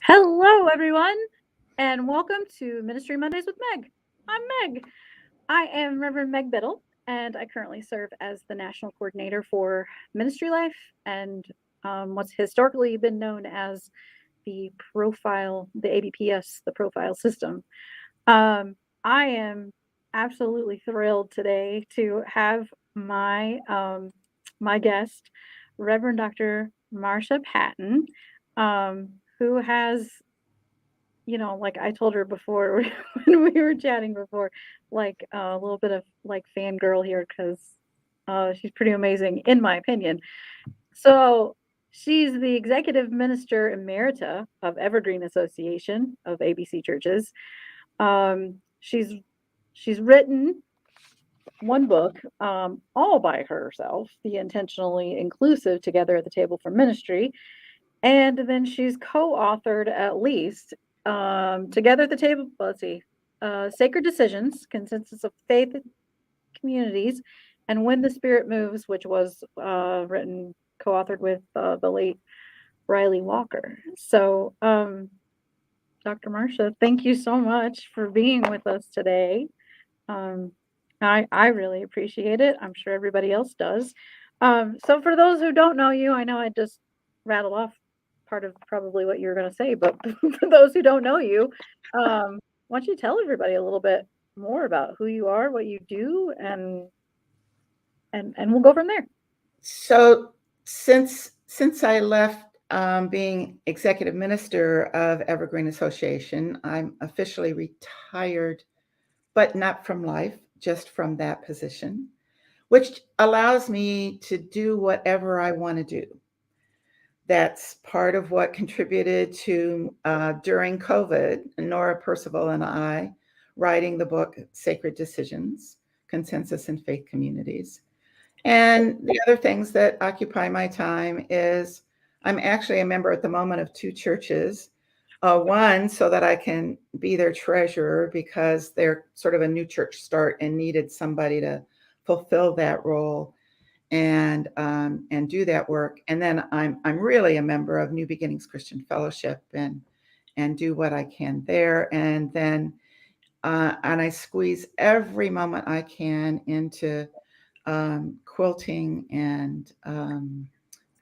Hello, everyone, and welcome to Ministry Mondays with Meg. I'm Meg. I am Reverend Meg Biddle, and I currently serve as the National Coordinator for Ministry Life and what's historically been known as the the ABPS, the profile system. I am absolutely thrilled today to have my guest, Reverend Dr. Marcia Patton, who has like I told her before when we were chatting before, like a little bit of like fangirl here because she's pretty amazing in my opinion. So she's the executive minister emerita of Evergreen Association of ABC churches. She's written one book all by herself, The Intentionally Inclusive Together at the Table for Ministry. And then she's co-authored at least Together at the Table, let's see, Sacred Decisions, Consensus of Faith Communities, and When the Spirit Moves, which was written, co-authored with the late Riley Walker. So, Dr. Marcia, thank you so much for being with us today. Um, I really appreciate it. I'm sure everybody else does. So for those who don't know you, I know I just rattled off part of probably what you were going to say, but for those who don't know you, why don't you tell everybody a little bit more about who you are, what you do, and we'll go from there. So since I left being executive minister of Evergreen Association, I'm officially retired, but not from life, just from that position, which allows me to do whatever I want to do. That's part of what contributed to during COVID, Nora Percival and I writing the book Sacred Decisions, Consensus in Faith Communities. And the other things that occupy my time is I'm actually a member at the moment of two churches. One, so that I can be their treasurer because they're sort of a new church start and needed somebody to fulfill that role and do that work. And then I'm really a member of New Beginnings Christian Fellowship and do what I can there. And then and I squeeze every moment I can into quilting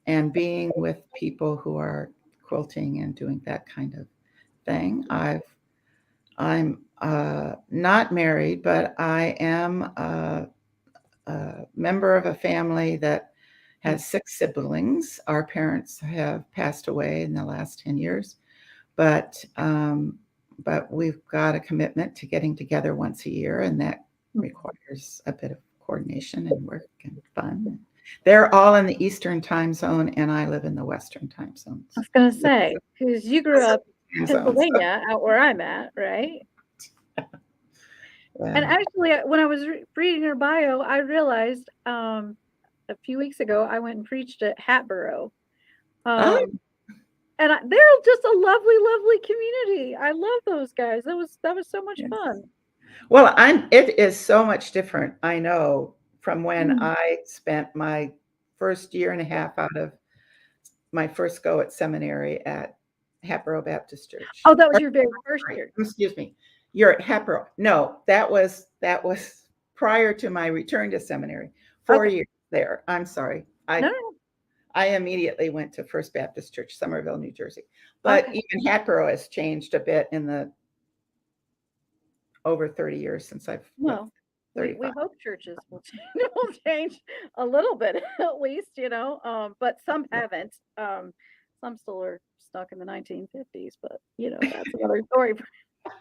and being with people who are quilting and doing that kind of thing. I'm not married, but I am a member of a family that has 6 siblings. Our parents have passed away in the last 10 years, but we've got a commitment to getting together once a year, and that requires a bit of coordination and work and fun. They're all in the Eastern time zone, and I live in the Western time zone. I was going to say, because you grew up in Pennsylvania, out where I'm at, right? Yeah. And actually, when I was reading her bio, I realized a few weeks ago I went and preached at Hatboro. And they're just a lovely, lovely community. I love those guys. That was so much fun. Well, it is so much different, I know, from when I spent my first year and a half out of my first go at seminary at Hatboro Baptist Church. Oh, that was your very first year. Excuse me. You're at Hatboro. No, that was prior to my return to seminary. 4 years there. I'm sorry. I immediately went to First Baptist Church, Somerville, New Jersey. But even Hatboro has changed a bit in the over 30 years since I've well, we hope churches will change a little bit at least, but some haven't. Some still are stuck in the 1950s, but that's another story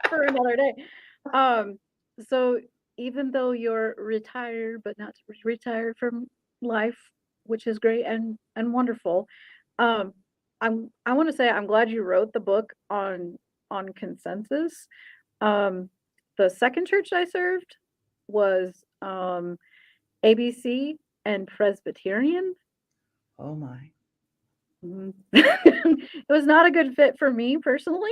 for another day. So even though you're retired, but not retired from life, which is great and wonderful, I want to say I'm glad you wrote the book on consensus. The second church I served was ABC and Presbyterian. Oh my. It was not a good fit for me personally.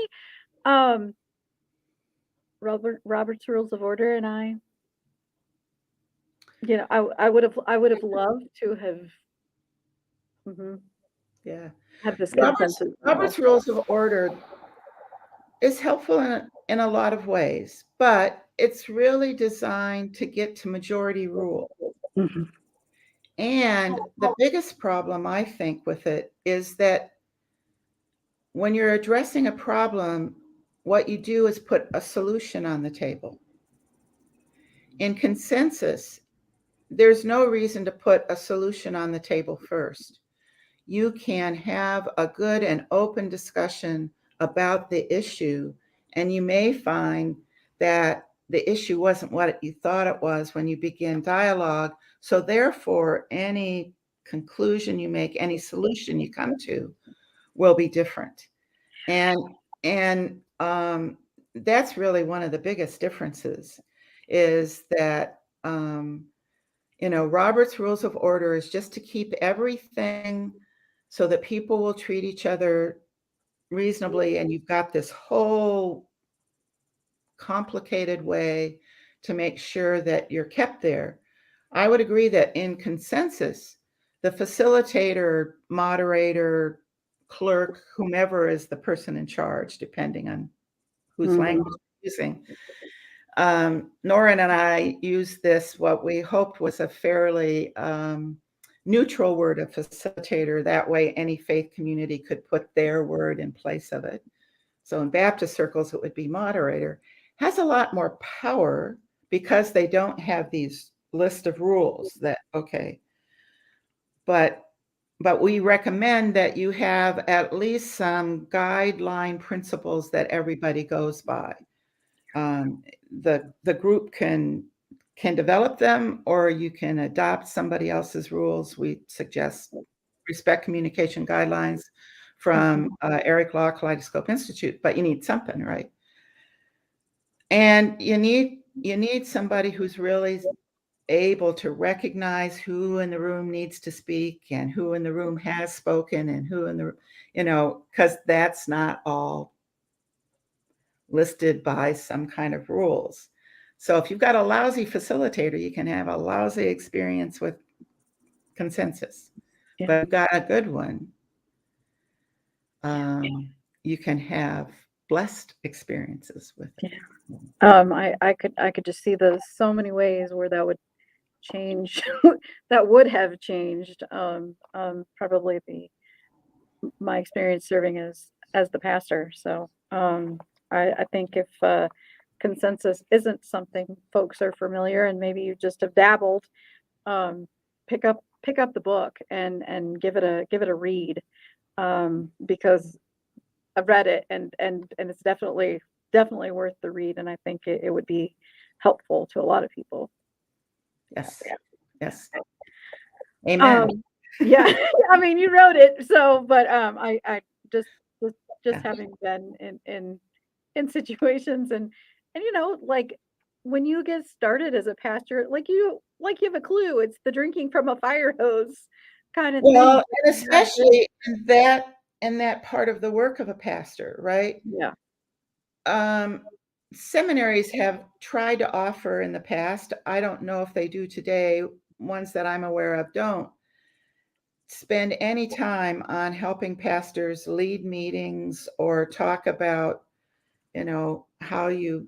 Robert's Rules of Order and I would have loved to have yeah had this Robert's Rules of Order is helpful in a lot of ways, but it's really designed to get to majority rule. Mhm. And the biggest problem, I think, with it is that when you're addressing a problem, what you do is put a solution on the table. In consensus, there's no reason to put a solution on the table first. You can have a good and open discussion about the issue, and you may find that the issue wasn't what you thought it was when you begin dialogue. So therefore, any conclusion you make, any solution you come to will be different. And that's really one of the biggest differences, is that Robert's Rules of Order is just to keep everything so that people will treat each other reasonably, and you've got this whole complicated way to make sure that you're kept there. I would agree that in consensus, the facilitator, moderator, clerk, whomever is the person in charge, depending on whose language you're using. Norrin and I used this, what we hoped was a fairly neutral word of facilitator. That way, any faith community could put their word in place of it. So in Baptist circles, it would be moderator. Has a lot more power because they don't have these list of rules that, okay. But we recommend that you have at least some guideline principles that everybody goes by. The group can develop them, or you can adopt somebody else's rules. We suggest respect communication guidelines from Eric Law Kaleidoscope Institute, but you need something, right? And you need somebody who's really able to recognize who in the room needs to speak and who in the room has spoken and who in the, because that's not all listed by some kind of rules. So if you've got a lousy facilitator, you can have a lousy experience with consensus. Yeah. But if you've got a good one, you can have blessed experiences with it. I could just see those so many ways where that would change, that would have changed, probably my experience serving as the pastor. So, I think if, consensus isn't something folks are familiar, and maybe you just have dabbled, pick up the book and give it a read, because I've read it, and it's definitely worth the read, and I think it would be helpful to a lot of people. Yes. Amen. Yeah, I mean, you wrote it, so, but I just having been in situations, and like when you get started as a pastor, like you have a clue. It's the drinking from a fire hose kind of Well, thing. and especially in that part of the work of a pastor, right? Yeah. Seminaries have tried to offer in the past, I don't know if they do today, ones that I'm aware of don't spend any time on helping pastors lead meetings or talk about, how you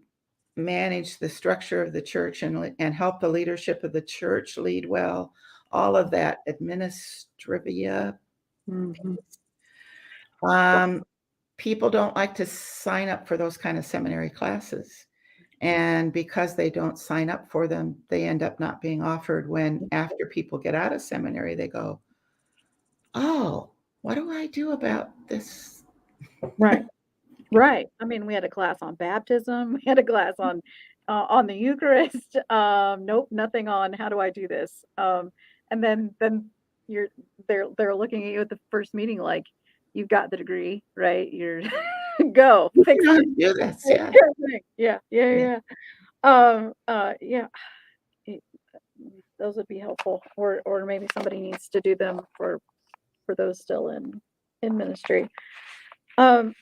manage the structure of the church and help the leadership of the church lead well, all of that administrivia. People don't like to sign up for those kind of seminary classes. And because they don't sign up for them, they end up not being offered when, after people get out of seminary, they go, oh, what do I do about this? Right. Right. I mean, we had a class on baptism. We had a class on the Eucharist. Nope, nothing on how do I do this. And then they're looking at you at the first meeting like you've got the degree, right? You're go fix You know how it. to do this, yeah. Yeah. Yeah. it- Those would be helpful, or maybe somebody needs to do them for those still in ministry. Um,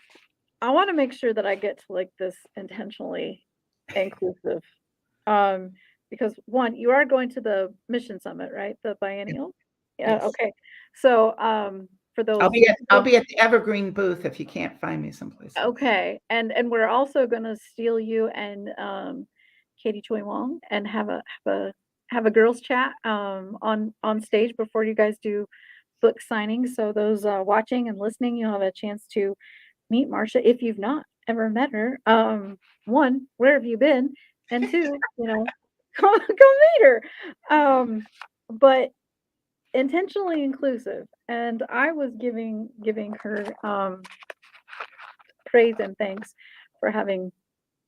I want to make sure that I get to like this intentionally inclusive. Because one, you are going to the mission summit, right? The biennial. Yeah. Yes. Okay. So, for those. I'll be at the Evergreen booth if you can't find me someplace else. Okay, and we're also gonna steal you and Katie Choi Wong and have a girls chat on stage before you guys do book signings. So those watching and listening, you'll have a chance to meet Marcia if you've not ever met her. One, where have you been? And two, come meet her. But intentionally inclusive, and I was giving her praise and thanks for having,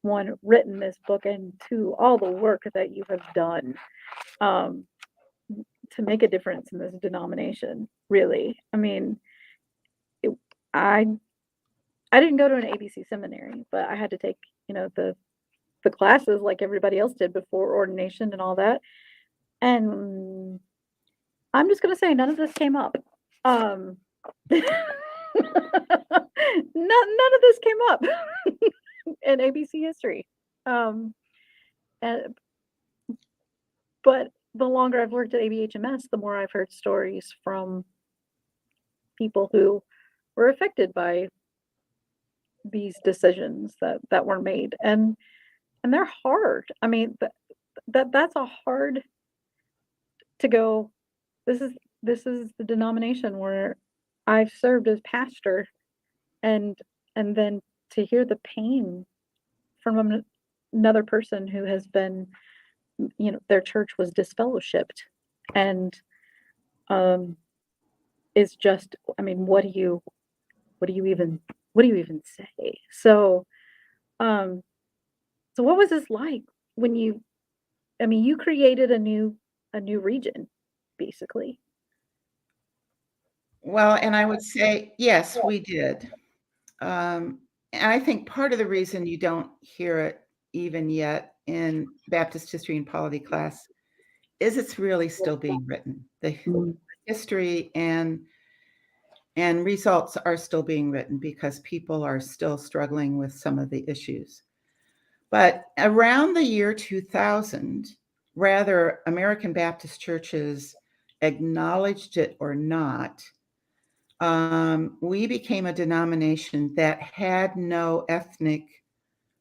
one, written this book, and two, all the work that you have done to make a difference in this denomination. Really, I mean, I didn't go to an ABC seminary, but I had to take the classes like everybody else did before ordination and all that. And I'm just gonna say none of this came up. None of this came up in ABC history. And, but the longer I've worked at ABHMS, the more I've heard stories from people who were affected by these decisions that were made, and they're hard. I mean, that's a hard to go. This is the denomination where I've served as pastor, and then to hear the pain from another person who has been, their church was disfellowshipped, and is just, I mean, what do you even say? So what was this like when you created a new region, basically? Well, and I would say, yes, we did. And I think part of the reason you don't hear it even yet in Baptist history and polity class is it's really still being written. The history and results are still being written because people are still struggling with some of the issues. But around the year 2000, whether American Baptist churches acknowledged it or not, we became a denomination that had no ethnic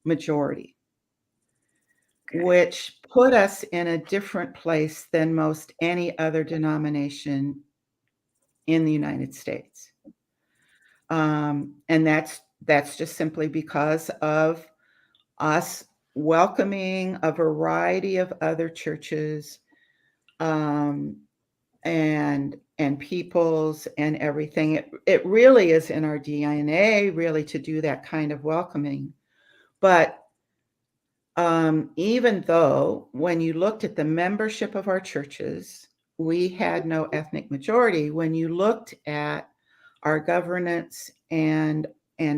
majority, which put us in a different place than most any other denomination in the United States. And that's just simply because of us welcoming a variety of other churches, and peoples and everything. It really is in our DNA, really, to do that kind of welcoming. But even though when you looked at the membership of our churches, we had no ethnic majority, when you looked at our governance and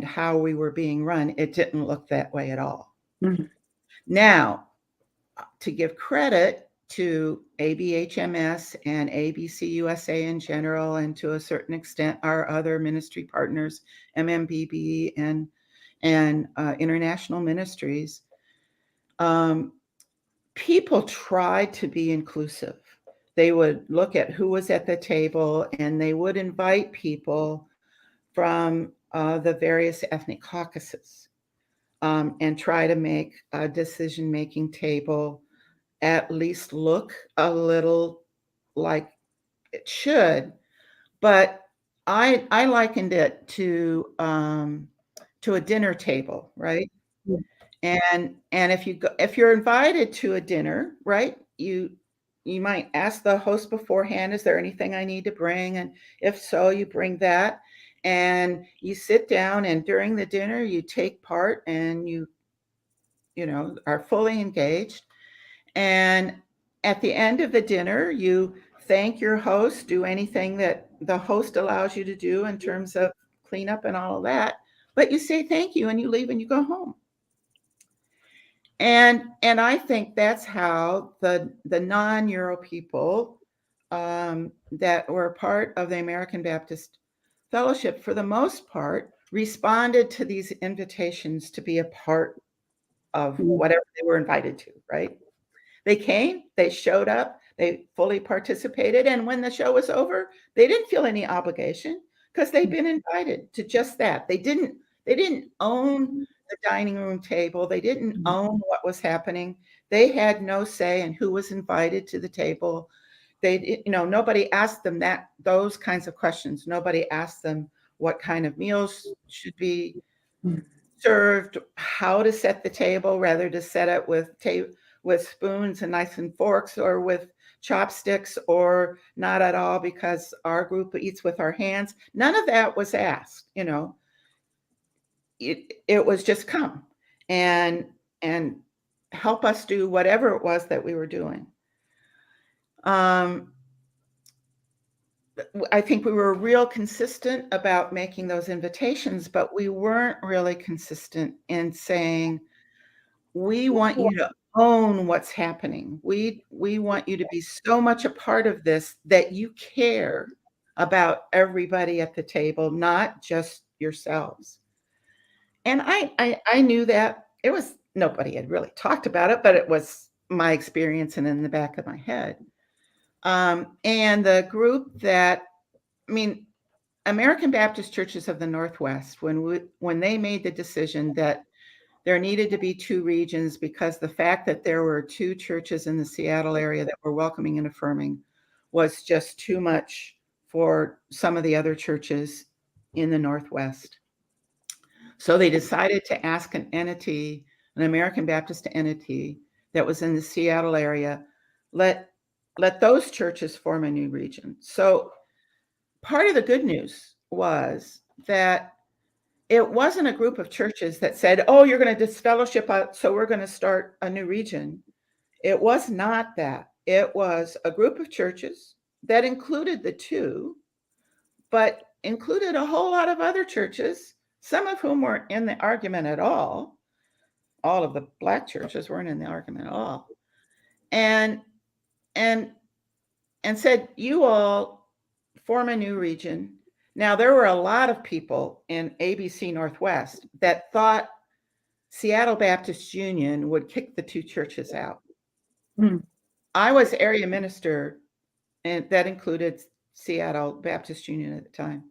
how we were being run, it didn't look that way at all. Mm-hmm. Now, to give credit to ABHMS and ABC USA in general, and to a certain extent our other ministry partners, MMBB and International Ministries, people tried to be inclusive. They would look at who was at the table, and they would invite people from the various ethnic caucuses, and try to make a decision-making table at least look a little like it should. But I likened it to a dinner table, right? Yeah. And if you're invited to a dinner, right, you might ask the host beforehand, is there anything I need to bring? And if so, you bring that, and you sit down, and during the dinner you take part, and you are fully engaged. And at the end of the dinner, you thank your host, do anything that the host allows you to do in terms of cleanup and all of that. But you say thank you, and you leave, and you go home. And I think that's how the non-Euro people that were part of the American Baptist Fellowship, for the most part, responded to these invitations to be a part of whatever they were invited to, right? They came, they showed up, they fully participated, and when the show was over, they didn't feel any obligation because they'd been invited to just that. They didn't own the dining room table. They didn't own what was happening. They had no say in who was invited to the table. Nobody asked them those kinds of questions. Nobody asked them what kind of meals should be served, how to set the table, rather to set it with spoons and knives and forks, or with chopsticks, or not at all because our group eats with our hands. None of that was asked. It was just come and help us do whatever it was that we were doing. I think we were real consistent about making those invitations, but we weren't really consistent in saying, we want you to own what's happening. We want you to be so much a part of this that you care about everybody at the table, not just yourselves. And I knew that nobody had really talked about it, but it was my experience and in the back of my head. And the group American Baptist Churches of the Northwest, when they made the decision that there needed to be two regions, because the fact that there were two churches in the Seattle area that were welcoming and affirming was just too much for some of the other churches in the Northwest. So they decided to ask an American Baptist entity that was in the Seattle area, let those churches form a new region. So part of the good news was that it wasn't a group of churches that said, oh, you're going to disfellowship us, so we're going to start a new region. It was not that. It was a group of churches that included the two, but included a whole lot of other churches, some of whom weren't in the argument at all. All of the Black churches weren't in the argument at all. And said, you all form a new region. Now, there were a lot of people in ABC Northwest that thought Seattle Baptist Union would kick the two churches out. I was area minister, and that included Seattle Baptist Union at the time.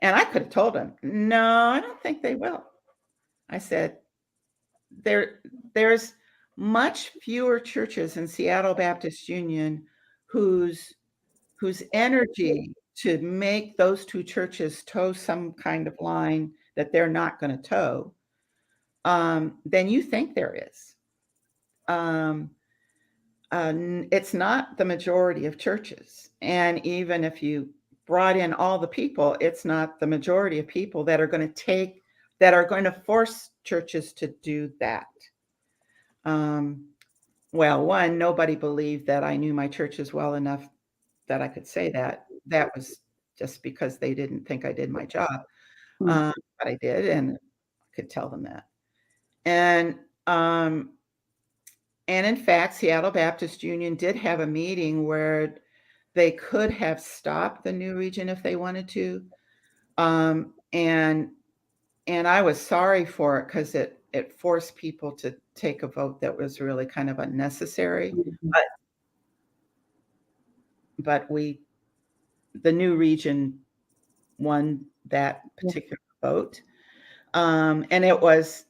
And I could have told them, no, I don't think they will. I said, there's much fewer churches in Seattle Baptist Union whose energy to make those two churches toe some kind of line that they're not going to toe, than you think there is. It's not the majority of churches. And even if you brought in all the people, it's not the majority of people that are going to force churches to do that. Well, one, nobody believed that I knew my churches well enough that I could say that. That was just because they didn't think I did my job. But I did, and I could tell them that. And in fact, Seattle Baptist Union did have a meeting where they could have stopped the new region if they wanted to. And I was sorry for it, because it forced people to take a vote that was really kind of unnecessary. But the new region won that particular vote. And it was,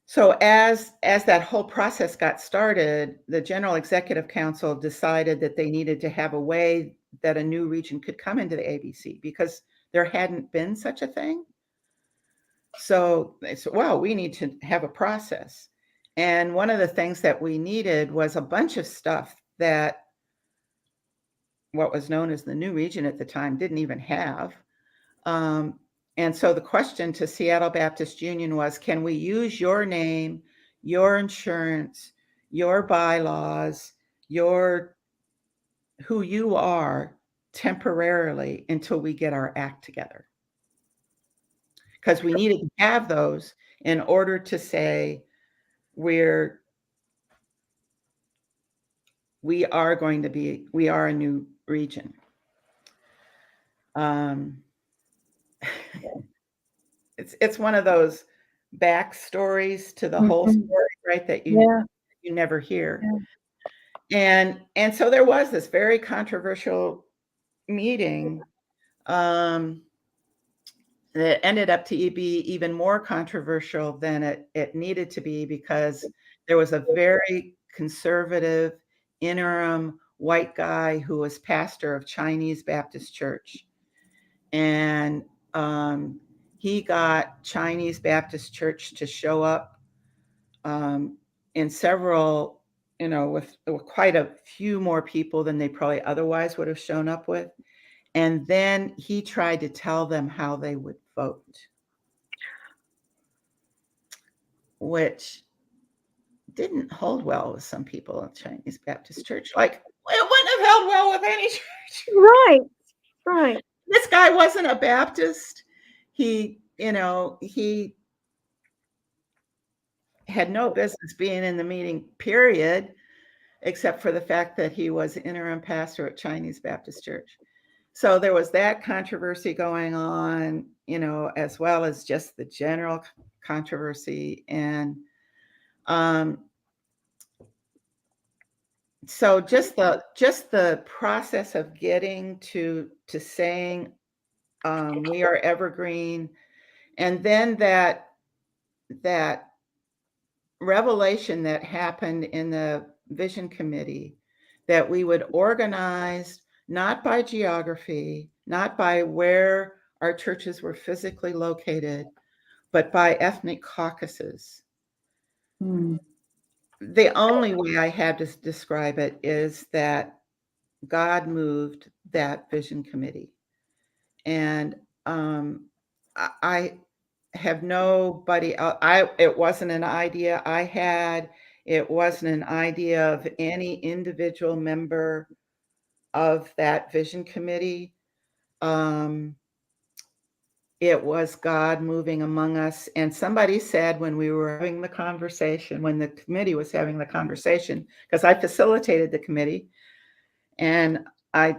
so as that whole process got started, the General Executive Council decided that they needed to have a way that a new region could come into the ABC, because there hadn't been such a thing. So they said, well, we need to have a process. And one of the things that we needed was a bunch of stuff that what was known as the new region at the time didn't even have. And so the question to Seattle Baptist Union was, can we use your name, your insurance, your bylaws, who you are temporarily until we get our act together? Because we needed to have those in order to say we are a new region. It's one of those backstories to the whole story, right? That you never hear. Yeah. And so there was this very controversial meeting, it ended up to be even more controversial than it needed to be, because there was a very conservative interim white guy who was pastor of Chinese Baptist Church. And he got Chinese Baptist Church to show up in several, with quite a few more people than they probably otherwise would have shown up with. And then he tried to tell them how they would vote, which didn't hold well with some people in Chinese Baptist Church. Like, it wouldn't have held well with any church. Right, right. This guy wasn't a Baptist. He had no business being in the meeting, period, except for the fact that he was interim pastor at Chinese Baptist Church. So there was that controversy going on, as well as just the general controversy. And so just the process of getting to saying we are Evergreen, and then that revelation that happened in the vision committee, that we would organize not by geography, not by where our churches were physically located, but by ethnic caucuses. The only way I have to describe it is that God moved that vision committee. And I have nobody else. It wasn't an idea I had. It wasn't an idea of any individual member of that vision committee. It was God moving among us. And somebody said, when we were having the conversation, when the committee was having the conversation, because I facilitated the committee, and I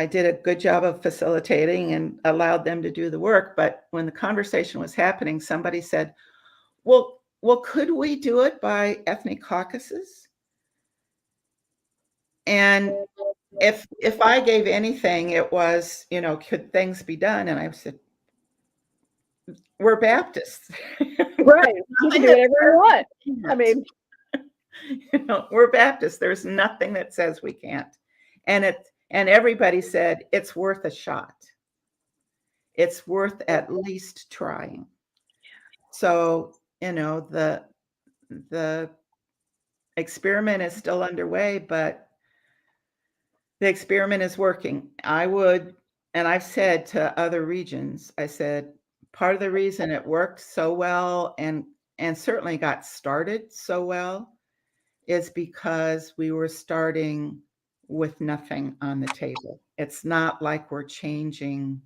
did a good job of facilitating and allowed them to do the work. But when the conversation was happening, somebody said, well, could we do it by ethnic caucuses? And if I gave anything, it was, could things be done? And I said, we're Baptists. Right. You can do whatever you want. I mean, we're Baptists. There's nothing that says we can't. And everybody said it's worth a shot. It's worth at least trying. So, the experiment is still underway, but the experiment is working. And I've said to other regions, I said, part of the reason it worked so well and certainly got started so well is because we were starting with nothing on the table. It's not like we're changing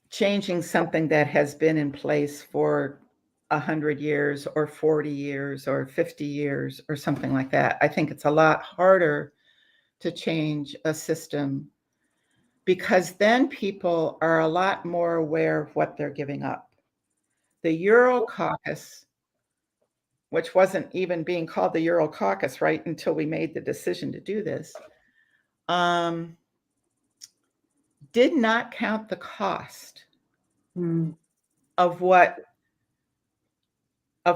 something that has been in place for 100 years or 40 years or 50 years or something like that. I think it's a lot harder to change a system, because then people are a lot more aware of what they're giving up. The Euro Caucus, which wasn't even being called the Euro Caucus right until we made the decision to do this, did not count the cost of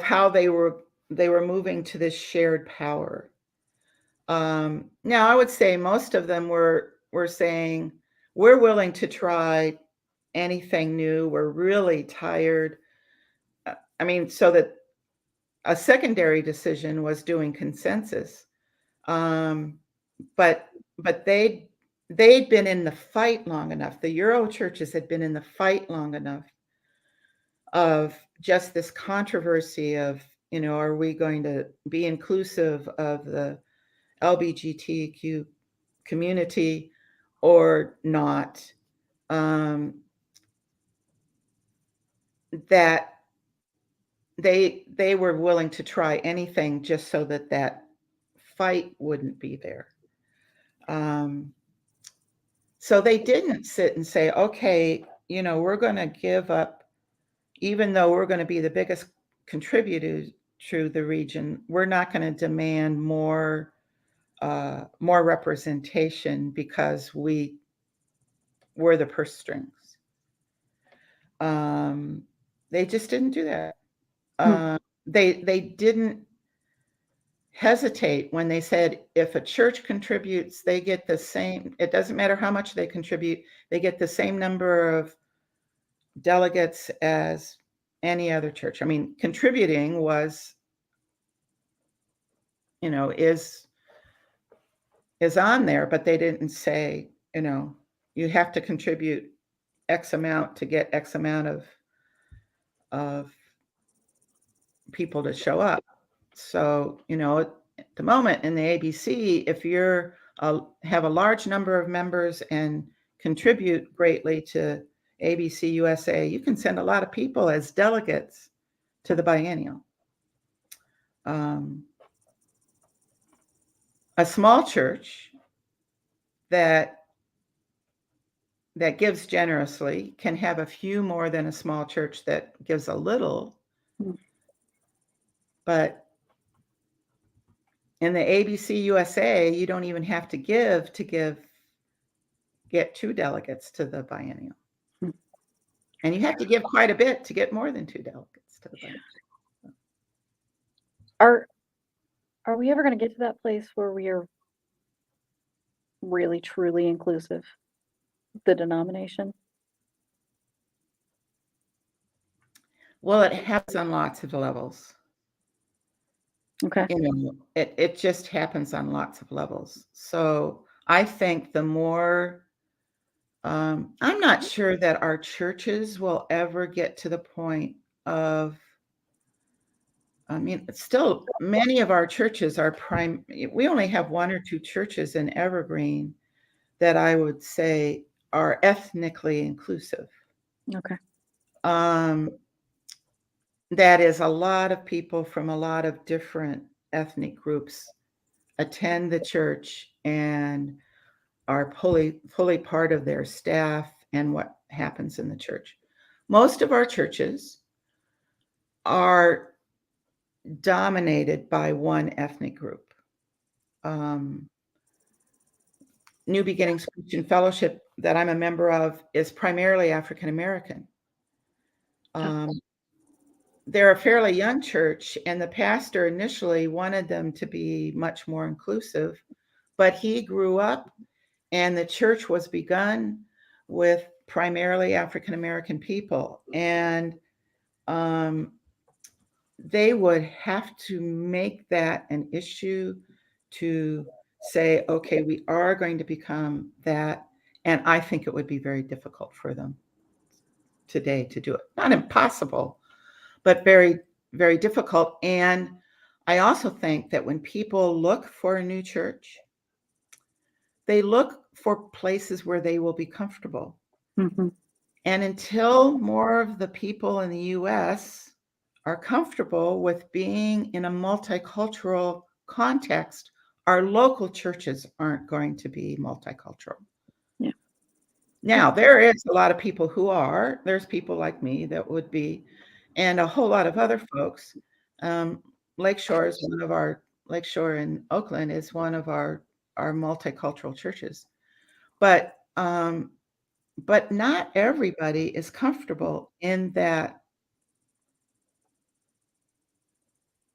how they were moving to this shared power. Now, I would say most of them were saying, we're willing to try anything new. We're really tired. So that a secondary decision was doing consensus. But they'd been in the fight long enough. The Euro churches had been in the fight long enough of just this controversy of, are we going to be inclusive of the LGBTQ community or not? That they were willing to try anything just so that fight wouldn't be there. So they didn't sit and say, okay, we're going to give up, even though we're going to be the biggest contributor to the region, we're not going to demand more more representation because we were the purse strings. They just didn't do that. They didn't hesitate when they said if a church contributes, they get the same. It doesn't matter how much they contribute; they get the same number of delegates as any other church. I mean, contributing was, is on there, but they didn't say, you have to contribute X amount to get X amount of people to show up. So, at the moment in the ABC, if you're have a large number of members and contribute greatly to ABC USA, you can send a lot of people as delegates to the biennial. A small church that gives generously can have a few more than a small church that gives a little. But in the ABC USA, you don't even have to get 2 delegates to the biennial. And you have to give quite a bit to get more than 2 delegates to the biennial. Are we ever going to get to that place where we are really truly inclusive, the denomination? Well, it happens on lots of levels. Okay. It just happens on lots of levels. So I think the more, I'm not sure that our churches will ever get to the point of, still many of our churches are we only have 1 or 2 churches in Evergreen that I would say are ethnically inclusive. Okay. That is a lot of people from a lot of different ethnic groups attend the church and are fully part of their staff and what happens in the church. Most of our churches are dominated by one ethnic group. New Beginnings Christian Fellowship that I'm a member of is primarily African American. They're a fairly young church, and the pastor initially wanted them to be much more inclusive, but he grew up and the church was begun with primarily African American people. And they would have to make that an issue to say, okay, we are going to become that. And I think it would be very difficult for them today to do it. Not impossible, but very, very difficult. And I also think that when people look for a new church, they look for places where they will be comfortable. Mm-hmm. And until more of the people in the US are comfortable with being in a multicultural context, our local churches aren't going to be multicultural. Yeah. Now, there is a lot of people who are. There's people like me that would be, and a whole lot of other folks. Lakeshore is one of our, Lakeshore in Oakland is one of our multicultural churches. But not everybody is comfortable in that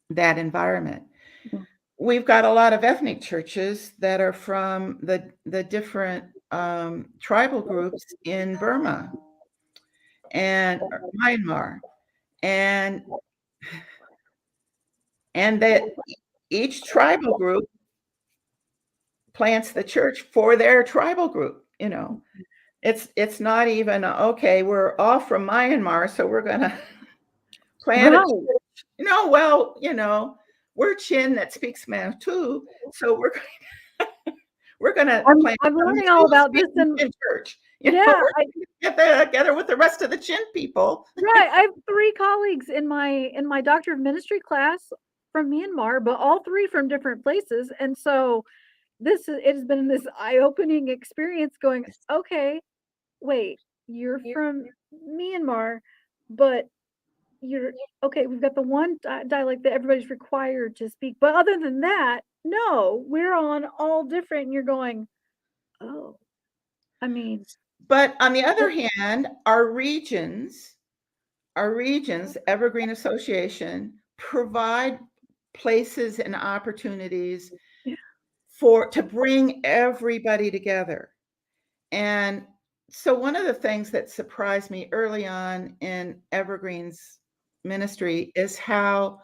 environment. Mhm. We've got a lot of ethnic churches that are from the different tribal groups in Burma and Myanmar, and that each tribal group plants the church for their tribal group. It's not even okay. We're all from Myanmar, so we're gonna plant a church. We're Chin that speaks Mantu, so we're gonna plant I'm learning all about this in church. Yeah, Get together with the rest of the Chin people. Right, I have 3 colleagues in my Doctor of Ministry class from Myanmar, but all 3 from different places, and so it has been this eye-opening experience going, okay, wait, you're from Myanmar, but okay, we've got the one dialect that everybody's required to speak, but other than that, no, we're on all different. And you're going, oh, I mean, But on the other hand, our regions, Evergreen Association, provide places and opportunities yeah, to bring everybody together. And so one of the things that surprised me early on in Evergreen's ministry is how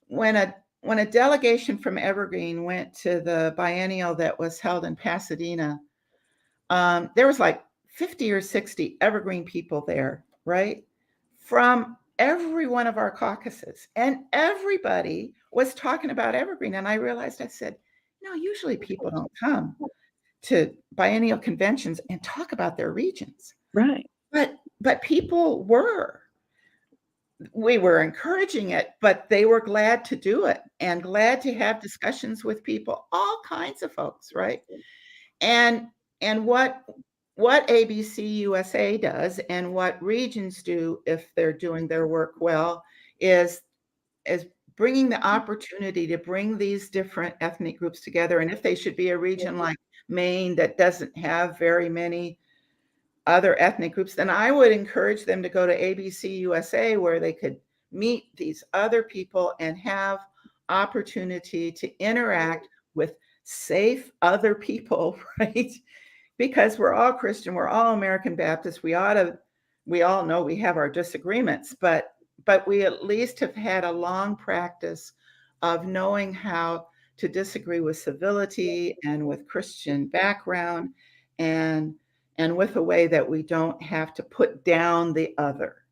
when a delegation from Evergreen went to the biennial that was held in Pasadena, there was like 50 or 60 Evergreen people there, right? From every one of our caucuses. And everybody was talking about Evergreen. And I realized, I said, no, usually people don't come to biennial conventions and talk about their regions. right. But people were. We were encouraging it, but they were glad to do it and glad to have discussions with people, all kinds of folks, right? And what ABC USA does and what regions do if they're doing their work well is bringing the opportunity to bring these different ethnic groups together. And if they should be a region like Maine that doesn't have very many other ethnic groups, then I would encourage them to go to ABC USA where they could meet these other people and have opportunity to interact with safe other people, right? Because we're all Christian, we're all American Baptist. We all know we have our disagreements, but we at least have had a long practice of knowing how to disagree with civility and with Christian background and with a way that we don't have to put down the other.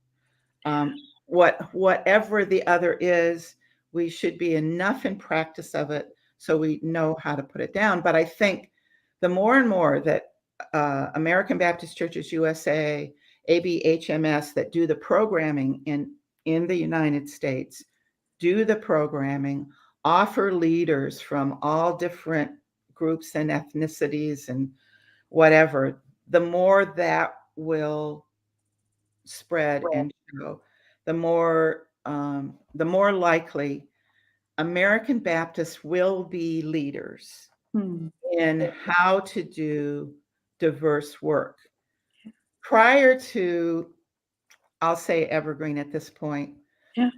Whatever the other is, we should be enough in practice of it so we know how to put it down. But I think the more and more that American Baptist Churches USA, ABHMS, that do the programming in the United States, do the programming, offer leaders from all different groups and ethnicities and whatever, the more that will spread and show, the more likely American Baptists will be leaders in how to do diverse work. Prior to, I'll say Evergreen at this point, Yeah.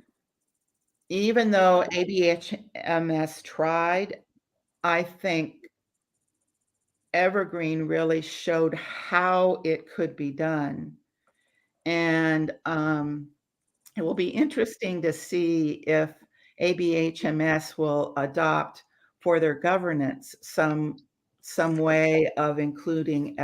even though ABHMS tried, I think Evergreen really showed how it could be done. And it will be interesting to see if ABHMS will adopt for their governance some way of including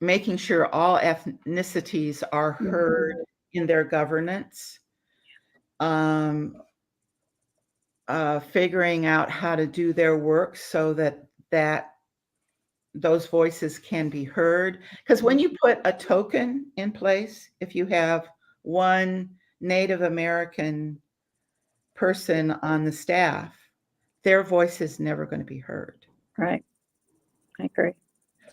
making sure all ethnicities are heard in their governance, figuring out how to do their work so that those voices can be heard. Because when you put a token in place, if you have one Native American person on the staff, their voice is never going to be heard. Right. I agree.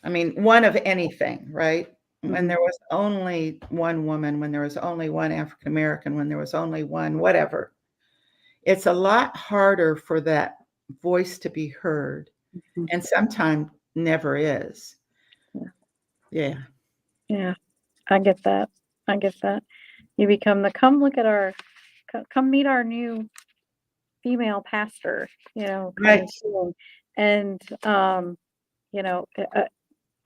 I mean, one of anything, right? When there was only one woman, when there was only one African American, when there was only one whatever, it's a lot harder for that voice to be heard, and sometimes never is. Yeah. Yeah. I get that. You become come meet our new female pastor, Right. And,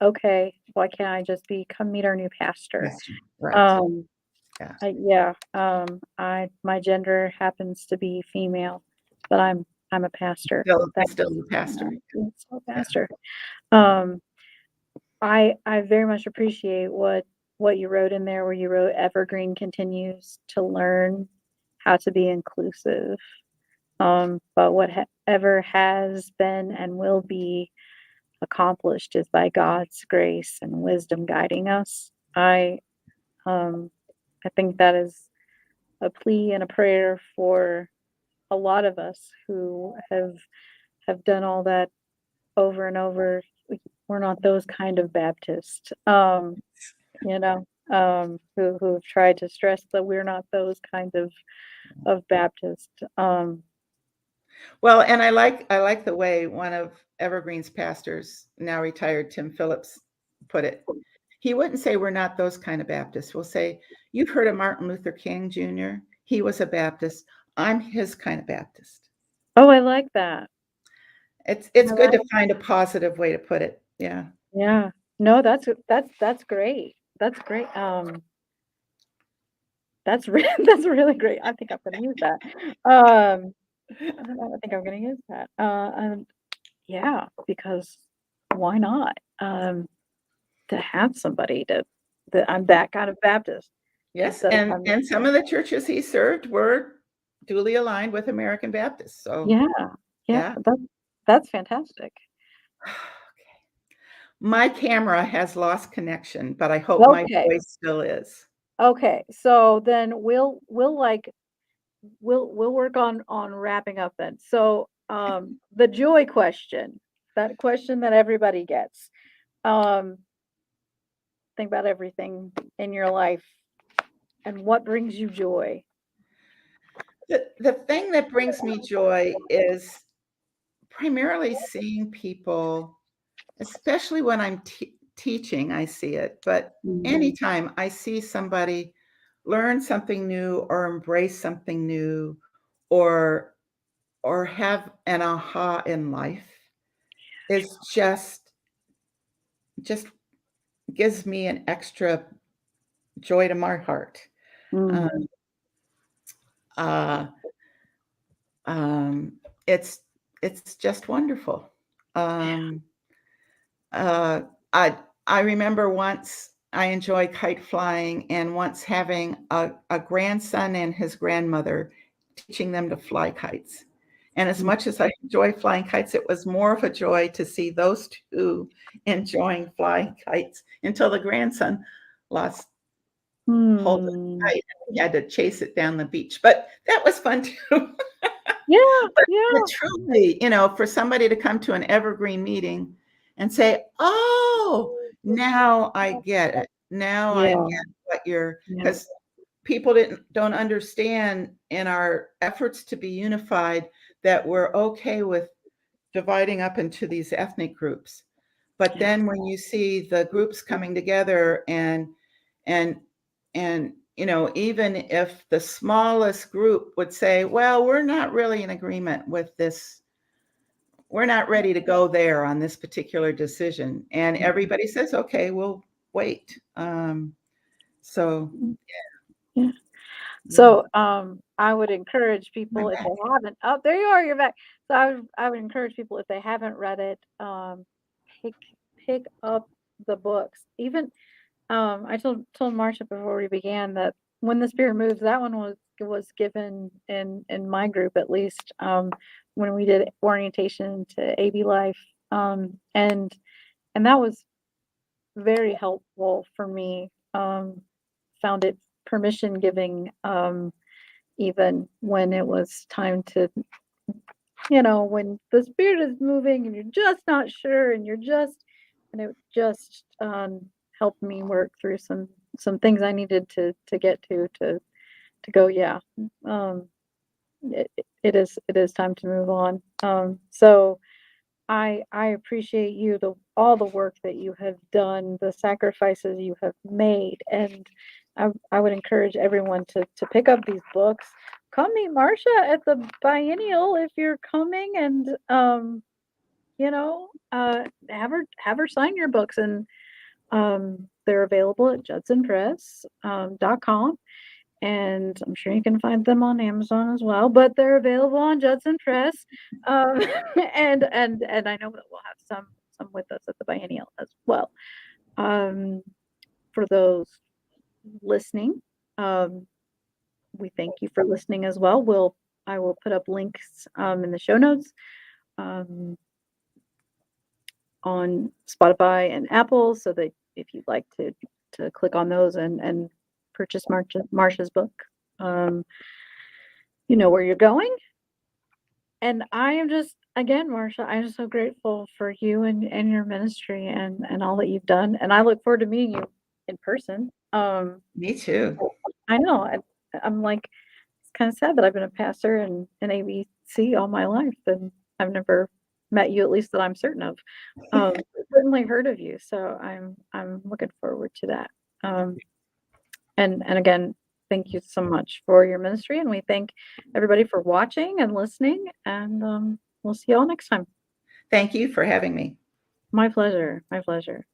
okay, why can't I just come meet our new pastor? Right. My gender happens to be female, but I'm a pastor. Still the pastor. Still pastor. I very much appreciate what you wrote in there, where you wrote Evergreen continues to learn how to be inclusive. But whatever has been and will be accomplished is by God's grace and wisdom guiding us. I think that is a plea and a prayer for a lot of us who have done all that over and over. We're not those kind of Baptists, who've tried to stress that we're not those kind of Baptist. Well, and I like the way one of Evergreen's pastors, now retired Tim Phillips, put it. He wouldn't say we're not those kind of Baptists. We'll say, you've heard of Martin Luther King Jr. He was a Baptist. I'm his kind of Baptist. Oh, I like that. It's I good like, to find a positive way to put it. Yeah. yeah. No, that's great. That's great. That's really great. I think I'm gonna use that. I think I'm gonna use that. Yeah, because why not? To have somebody that I'm that kind of Baptist. Yes, That and some of the churches he served were duly aligned with American Baptists. So, yeah, yeah, yeah. that's fantastic. My camera has lost connection, but I hope my Okay, voice still is. okay. So then we'll work on wrapping up then. So the joy question, that question that everybody gets. Um, think about everything in your life and what brings you joy. The thing that brings me joy is primarily seeing people, especially when I'm teaching, I see it, but anytime I see somebody learn something new or embrace something new or have an aha in life is just gives me an extra joy to my heart. Um, Mm, uh, um, it's it's just wonderful. Um, uh, I I remember once I enjoy kite flying, and once having a grandson and his grandmother teaching them to fly kites. And as mm, much as I enjoy flying kites, it was more of a joy to see those two enjoying flying kites until the grandson lost hold of the mm. kite. We had to chase it down the beach, but that was fun too. Yeah, But yeah, truly, for somebody to come to an Evergreen meeting and say, "Oh, now I get it. Now I yeah, get what you're," yeah, because people don't understand in our efforts to be unified that we're okay with dividing up into these ethnic groups. But yeah, then when you see the groups coming together and even if the smallest group would say, well, we're not really in agreement with this, we're not ready to go there on this particular decision, and everybody says, okay, we'll wait. So yeah. yeah. So, I would encourage My people if back. they haven't, oh, there you are, you're back. So I would encourage people if they haven't read it, pick pick up the books. Even I told Marcia before we began that when the Spirit moves, that one was given in my group at least, when we did orientation to AB life, and that was very helpful for me. Found it permission giving, even when it was time to, when the Spirit is moving and you're just not sure and it just helped me work through some things I needed to get to go, yeah. Um, it is time to move on. So I appreciate all the work that you have done, the sacrifices you have made, and I would encourage everyone to pick up these books. Come meet Marcia at the biennial if you're coming, and have her sign your books, and they're available at judsonpress.com. And I'm sure you can find them on Amazon as well, but they're available on Judson Press. Um, and I know that we'll have some with us at the biennial as well. Um, for those listening, um, we thank you for listening as well. I will put up links in the show notes um, on Spotify and Apple, so that if you'd like to click on those and purchase Marcia's book, um, you know where you're going. And I am just, again, Marcia, I'm so grateful for you and your ministry and all that you've done. And I look forward to meeting you in person. Me too. I know. I'm like, it's kind of sad that I've been a pastor and an ABC all my life, and I've never met you, at least that I'm certain of. Certainly heard of you, so I'm looking forward to that. And again, thank you so much for your ministry, and we thank everybody for watching and listening, and we'll see you all next time. Thank you for having me. My pleasure. My pleasure.